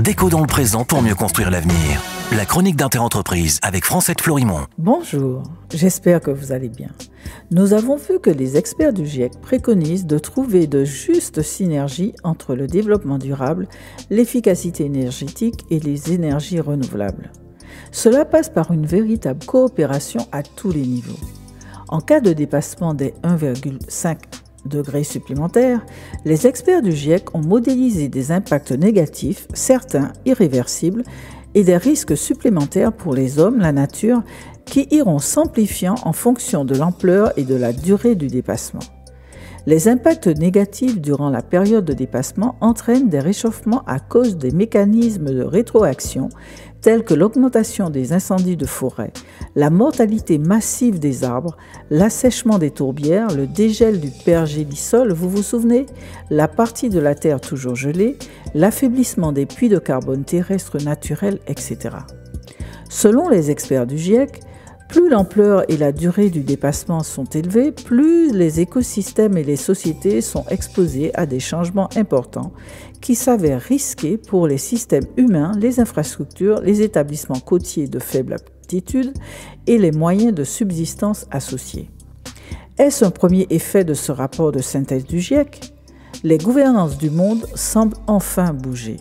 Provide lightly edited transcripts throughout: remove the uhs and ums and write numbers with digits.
Déco dans le présent pour mieux construire l'avenir. La chronique d'Interentreprise avec Francette Florimond. Bonjour, j'espère que vous allez bien. Nous avons vu que les experts du GIEC préconisent de trouver de justes synergies entre le développement durable, l'efficacité énergétique et les énergies renouvelables. Cela passe par une véritable coopération à tous les niveaux. En cas de dépassement des 1,5 degrés supplémentaires, les experts du GIEC ont modélisé des impacts négatifs, certains irréversibles, et des risques supplémentaires pour les hommes, la nature, qui iront s'amplifiant en fonction de l'ampleur et de la durée du dépassement. Les impacts négatifs durant la période de dépassement entraînent des réchauffements à cause des mécanismes de rétroaction tels que l'augmentation des incendies de forêt, la mortalité massive des arbres, l'assèchement des tourbières, le dégel du pergélisol, vous vous souvenez, la partie de la Terre toujours gelée, l'affaiblissement des puits de carbone terrestres naturels, etc. Selon les experts du GIEC, plus l'ampleur et la durée du dépassement sont élevées, plus les écosystèmes et les sociétés sont exposés à des changements importants qui s'avèrent risqués pour les systèmes humains, les infrastructures, les établissements côtiers de faible altitude et les moyens de subsistance associés. Est-ce un premier effet de ce rapport de synthèse du GIEC ? Les gouvernances du monde semblent enfin bouger.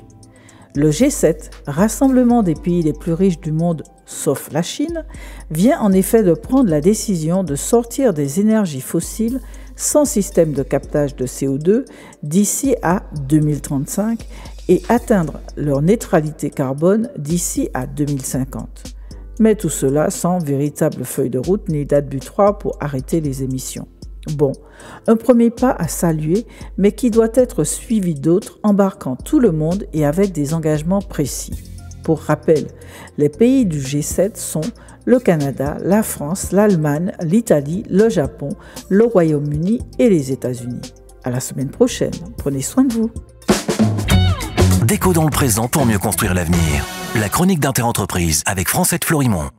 Le G7, rassemblement des pays les plus riches du monde sauf la Chine, vient en effet de prendre la décision de sortir des énergies fossiles sans système de captage de CO2 d'ici à 2035 et atteindre leur neutralité carbone d'ici à 2050. Mais tout cela sans véritable feuille de route ni date butoir pour arrêter les émissions. Bon, un premier pas à saluer, mais qui doit être suivi d'autres embarquant tout le monde et avec des engagements précis. Pour rappel, les pays du G7 sont le Canada, la France, l'Allemagne, l'Italie, le Japon, le Royaume-Uni et les États-Unis. À la semaine prochaine, prenez soin de vous. Déco dans le présent pour mieux construire l'avenir. La chronique d'Interentreprise avec Francette Florimond.